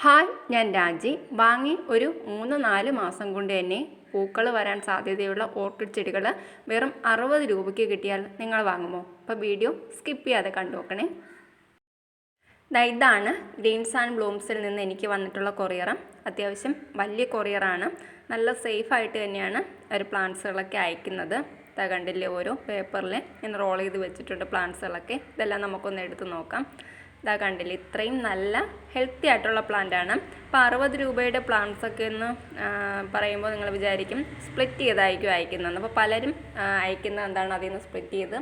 Hi, ഞാൻ രാജി. വാങ്ങി ഒരു 3-4 മാസം കൊണ്ട് തന്നെ പൂക്കൾ വരാൻ സാധ്യതയുള്ള ഓർക്കിഡ് ചെടികൾ വെറും 60 രൂപയ്ക്ക് കിട്ടിയാൽ നിങ്ങൾ വാങ്ങുമോ? അപ്പോൾ വീഡിയോ സ്കിപ്പ് ചെയ്യാതെ കണ്ടു നോക്കണേ. ഇതാണ് ഗ്രീൻസ് ആൻഡ് ബ്ലൂംസിൽ നിന്ന് എനിക്ക് വന്നിട്ടുള്ള കൊറിയർ. അത്യാവശ്യം വലിയ കൊറിയറാണ്. നല്ല സേഫായിട്ട് തന്നെയാണ് ഒരു പ്ലാന്റ്സുകളൊക്കെ അയക്കുന്നത്. കണ്ടില്ലേ, ഓരോ പേപ്പറിൽ ഇങ്ങനെ റോൾ ചെയ്ത് വെച്ചിട്ടുണ്ട് പ്ലാന്റ്സുകളൊക്കെ. ഇതെല്ലാം നമുക്കൊന്ന് എടുത്ത് നോക്കാം. കണ്ടില്ലേ, ഇത്രയും നല്ല ഹെൽത്തി ആയിട്ടുള്ള പ്ലാന്റാണ്. അപ്പോൾ 60 രൂപയുടെ പ്ലാന്റ്സൊക്കെ എന്ന് പറയുമ്പോൾ നിങ്ങൾ വിചാരിക്കും സ്പ്ലിറ്റ് ചെയ്തായിരിക്കും അയക്കുന്നതെന്ന്. അപ്പോൾ പലരും അയക്കുന്നത് എന്താണ്, അതിൽ നിന്ന് സ്പ്ലിറ്റ് ചെയ്ത്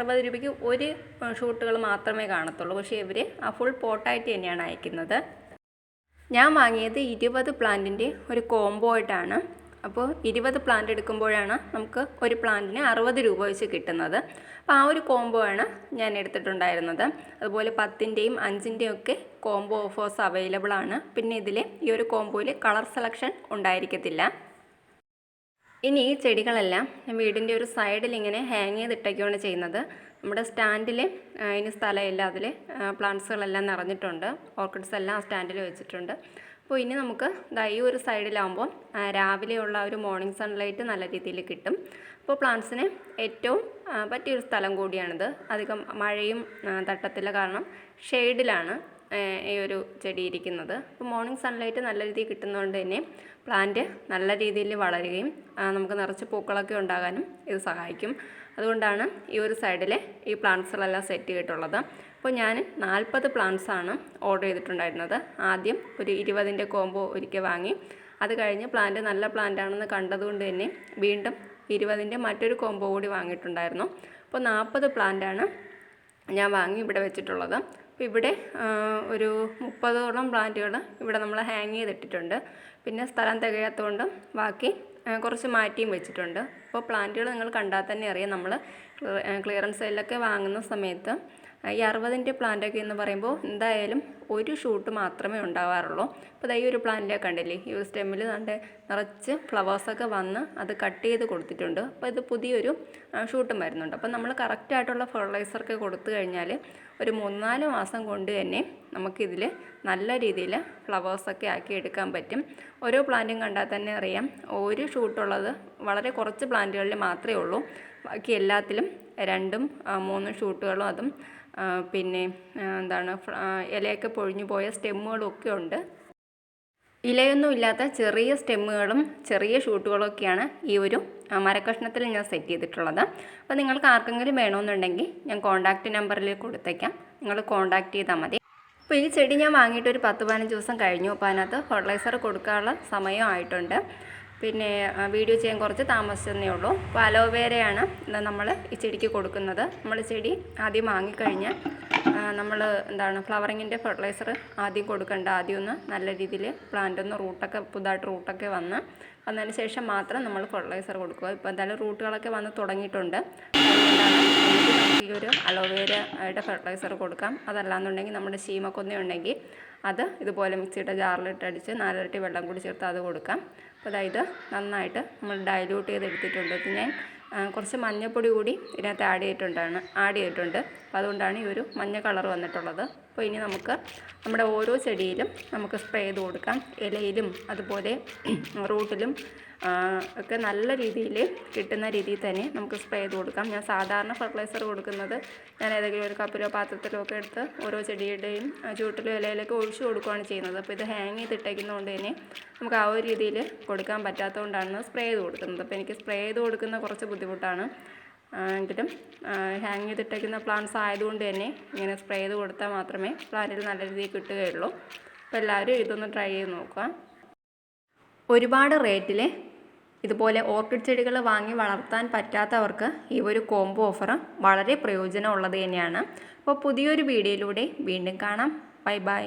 60 രൂപയ്ക്ക് ഒരു ഷൂട്ടുകൾ മാത്രമേ കാണത്തുള്ളൂ. പക്ഷേ ഇവർ ഫുൾ പോട്ടായിട്ട് തന്നെയാണ് അയക്കുന്നത്. ഞാൻ വാങ്ങിയത് 20 പ്ലാന്റിൻ്റെ ഒരു കോംബോ ആയിട്ടാണ്. അപ്പോൾ 20 പ്ലാന്റ് എടുക്കുമ്പോഴാണ് നമുക്ക് ഒരു പ്ലാന്റിന് 60 രൂപ വെച്ച് കിട്ടുന്നത്. അപ്പോൾ ആ ഒരു കോംബോ ആണ് ഞാൻ എടുത്തിട്ടുണ്ടായിരുന്നത്. അതുപോലെ 10ൻ്റെയും 5ൻ്റെയും ഒക്കെ കോംബോ ഓഫേഴ്സ് അവൈലബിൾ ആണ്. പിന്നെ ഇതിൽ ഈ ഒരു കോംബോയിൽ കളർ സെലക്ഷൻ ഉണ്ടായിരിക്കത്തില്ല. ഇനി ഈ ചെടികളെല്ലാം വീടിൻ്റെ ഒരു സൈഡിൽ ഇങ്ങനെ ഹാങ് ചെയ്തിട്ടൊക്കെയാണ് ചെയ്യുന്നത്. നമ്മുടെ സ്റ്റാൻഡിൽ അതിന് സ്ഥലമില്ല, അതിൽ പ്ലാന്റ്സുകളെല്ലാം നിറഞ്ഞിട്ടുണ്ട്. ഓർക്കിഡ്സ് എല്ലാം സ്റ്റാൻഡിൽ വെച്ചിട്ടുണ്ട്. അപ്പോൾ ഇനി നമുക്ക് ഈ ഒരു സൈഡിലാകുമ്പോൾ രാവിലെയുള്ള ഒരു മോർണിംഗ് സൺലൈറ്റ് നല്ല രീതിയിൽ കിട്ടും. അപ്പോൾ പ്ലാന്റ്സിന് ഏറ്റവും പറ്റിയൊരു സ്ഥലം കൂടിയാണിത്. അധികം മഴയും തട്ടത്തില്ല, കാരണം ഷെയ്ഡിലാണ് ഈ ഒരു ചെടി ഇരിക്കുന്നത്. അപ്പോൾ മോർണിംഗ് സൺലൈറ്റ് നല്ല രീതിയിൽ കിട്ടുന്നതുകൊണ്ട് തന്നെ പ്ലാന്റ് നല്ല രീതിയിൽ വളരുകയും നമുക്ക് നിറച്ച് പൂക്കളൊക്കെ ഉണ്ടാകാനും ഇത് സഹായിക്കും. അതുകൊണ്ടാണ് ഈ ഒരു സൈഡിൽ ഈ പ്ലാന്റ്സുകളെല്ലാം സെറ്റ് ചെയ്തിട്ടുള്ളത്. അപ്പോൾ ഞാൻ 40 പ്ലാന്റ്സാണ് ഓർഡർ ചെയ്തിട്ടുണ്ടായിരുന്നത്. ആദ്യം ഒരു 20ൻ്റെ കോംബോ ഒരിക്കൽ വാങ്ങി. അത് കഴിഞ്ഞ് പ്ലാന്റ് നല്ല പ്ലാന്റ് ആണെന്ന് കണ്ടതുകൊണ്ട് തന്നെ വീണ്ടും 20ൻ്റെ മറ്റൊരു കോംബോ കൂടി വാങ്ങിയിട്ടുണ്ടായിരുന്നു. അപ്പോൾ 40 പ്ലാന്റാണ് ഞാൻ വാങ്ങി ഇവിടെ വെച്ചിട്ടുള്ളത്. അപ്പോൾ ഇവിടെ ഒരു 30ഓളം പ്ലാന്റുകൾ ഇവിടെ നമ്മൾ ഹാങ് ചെയ്തിട്ടിട്ടുണ്ട്. പിന്നെ സ്ഥലം തികയാത്തതുകൊണ്ട് ബാക്കി കുറച്ച് മാറ്റിയും വെച്ചിട്ടുണ്ട്. അപ്പോൾ പ്ലാന്റുകൾ നിങ്ങൾ കണ്ടാൽ തന്നെ അറിയാം, നമ്മൾ ക്ലിയറൻസ് സെയിലൊക്കെ വാങ്ങുന്ന സമയത്ത് ഈ 60ൻ്റെ പ്ലാന്റൊക്കെ എന്ന് പറയുമ്പോൾ എന്തായാലും ഒരു ഷൂട്ട് മാത്രമേ ഉണ്ടാവാറുള്ളൂ. അപ്പോൾ ഈ ഒരു പ്ലാന്റിലേക്ക് കണ്ടില്ലേ, ഈ ഒരു സ്റ്റെമ്മിൽ നിറച്ച് ഫ്ലവേഴ്സൊക്കെ വന്ന് അത് കട്ട് ചെയ്ത് കൊടുത്തിട്ടുണ്ട്. അപ്പോൾ ഇത് പുതിയൊരു ഷൂട്ടും വരുന്നുണ്ട്. അപ്പോൾ നമ്മൾ കറക്റ്റായിട്ടുള്ള ഫെർട്ടിലൈസറൊക്കെ കൊടുത്തു കഴിഞ്ഞാൽ ഒരു 3-4 മാസം കൊണ്ട് തന്നെ നമുക്കിതിൽ നല്ല രീതിയിൽ ഫ്ലവേഴ്സൊക്കെ ആക്കി എടുക്കാൻ പറ്റും. ഓരോ പ്ലാന്റും കണ്ടാൽ തന്നെ അറിയാം, ഒരു ഷൂട്ടുള്ളത് വളരെ കുറച്ച് പ്ലാന്റുകളിൽ മാത്രമേ ഉള്ളൂ. ബാക്കി എല്ലാത്തിലും 2-3 ഷൂട്ടുകളും അതും പിന്നെ ഇലയൊക്കെ പൊഴിഞ്ഞു പോയ സ്റ്റെമ്മുകളും ഒക്കെ ഉണ്ട്. ഇലയൊന്നും ഇല്ലാത്ത ചെറിയ സ്റ്റെമ്മുകളും ചെറിയ ഷൂട്ടുകളൊക്കെയാണ് ഈ ഒരു മരക്കഷ്ണത്തിൽ ഞാൻ സെറ്റ് ചെയ്തിട്ടുള്ളത്. അപ്പോൾ നിങ്ങൾക്ക് ആർക്കെങ്കിലും വേണമെന്നുണ്ടെങ്കിൽ ഞാൻ കോൺടാക്റ്റ് നമ്പറിൽ കൊടുത്തേക്കാം, നിങ്ങൾ കോൺടാക്റ്റ് ചെയ്താൽ മതി. അപ്പോൾ ഈ ചെടി ഞാൻ വാങ്ങിയിട്ട് ഒരു 10-15 ദിവസം കഴിഞ്ഞു. അപ്പോൾ അതിനകത്ത് ഫെർട്ടിലൈസർ കൊടുക്കാനുള്ള സമയം ആയിട്ടുണ്ട്. പിന്നെ വീഡിയോ ചെയ്യാൻ കുറച്ച് താമസിച്ചതേ ഉള്ളൂ. അപ്പോൾ അലോവേരയാണ് നമ്മൾ ഈ ചെടിക്ക് കൊടുക്കുന്നത്. നമ്മൾ ചെടി ആദ്യം വാങ്ങിക്കഴിഞ്ഞ് നമ്മൾ ഫ്ലവറിങ്ങിൻ്റെ ഫെർട്ടിലൈസർ ആദ്യം കൊടുക്കേണ്ട. ആദ്യം ഒന്ന് നല്ല രീതിയിൽ പ്ലാന്റ് ഒന്ന് പുതുതായിട്ട് റൂട്ടൊക്കെ വന്നതിന് ശേഷം മാത്രം നമ്മൾ ഫെർട്ടിലൈസർ കൊടുക്കുക. ഇപ്പോൾ എന്തായാലും റൂട്ടുകളൊക്കെ വന്ന് തുടങ്ങിയിട്ടുണ്ട്. അതുകൊണ്ടാണ് ഈ ഒരു അലോവേരയുടെ ഫെർട്ടിലൈസർ കൊടുക്കാം. അതല്ലാന്നുണ്ടെങ്കിൽ നമ്മുടെ ശീമക്കൊന്ന ഉണ്ടെങ്കിൽ അത് ഇതുപോലെ മിക്സിയുടെ ജാറിലിട്ടടിച്ച് 4 ഇരട്ടി വെള്ളം കൂടി ചേർത്ത് അത് കൊടുക്കാം. അപ്പോൾ അതായത് നന്നായിട്ട് നമ്മൾ ഡൈല്യൂട്ട് ചെയ്തെടുത്തിട്ടുണ്ട്. ഇത് ഞാൻ കുറച്ച് മഞ്ഞൾപ്പൊടി കൂടി ഇതിനകത്ത് ആഡ് ചെയ്തിട്ടുണ്ട്. അപ്പോൾ അതുകൊണ്ടാണ് ഈ ഒരു മഞ്ഞ കളർ വന്നിട്ടുള്ളത്. അപ്പോൾ ഇനി നമുക്ക് നമ്മുടെ ഓരോ ചെടിയിലും നമുക്ക് സ്പ്രേ ചെയ്ത് കൊടുക്കാം. ഇലയിലും അതുപോലെ റൂട്ടിലും ഒക്കെ നല്ല രീതിയിൽ കിട്ടുന്ന രീതിയിൽ തന്നെ നമുക്ക് സ്പ്രേ ചെയ്ത് കൊടുക്കാം. ഞാൻ സാധാരണ ഫെർട്ടിലൈസർ കൊടുക്കുന്നത് ഞാൻ ഏതെങ്കിലും ഒരു കപ്പിലോ പാത്രത്തിലോ ഒക്കെ എടുത്ത് ഓരോ ചെടിയുടെയും ചുവട്ടിലും ഇലയിലൊക്കെ ഒഴിച്ചു കൊടുക്കുകയാണ് ചെയ്യുന്നത്. അപ്പോൾ ഇത് ഹാങ് ചെയ്തിട്ടേക്കുന്നതുകൊണ്ട് തന്നെ നമുക്ക് ആ ഒരു രീതിയിൽ കൊടുക്കാൻ പറ്റാത്തതുകൊണ്ടാണ് സ്പ്രേ ചെയ്ത് കൊടുക്കുന്നത്. അപ്പോൾ എനിക്ക് സ്പ്രേ ചെയ്ത് കൊടുക്കുന്ന കുറച്ച് ബുദ്ധിമുട്ടാണ്. എങ്കിലും ഹാങ് ചെയ്തിട്ടേക്കുന്ന പ്ലാന്റ്സ് ആയതുകൊണ്ട് തന്നെ ഇങ്ങനെ സ്പ്രേ ചെയ്ത് കൊടുത്താൽ മാത്രമേ പ്ലാന്റിൽ നല്ല രീതിയിൽ കിട്ടുകയുള്ളൂ. അപ്പോൾ എല്ലാവരും ഇതൊന്ന് ട്രൈ ചെയ്ത് നോക്കുക. ഒരുപാട് റേറ്റിൽ ഇതുപോലെ ഓർക്കിഡ് ചെടികൾ വാങ്ങി വളർത്താൻ പറ്റാത്തവർക്ക് ഈ ഒരു കോംബോ ഓഫർ വളരെ പ്രയോജനമുള്ളത് തന്നെയാണ്. അപ്പോൾ പുതിയൊരു വീഡിയോയിലൂടെ വീണ്ടും കാണാം. Bye bye.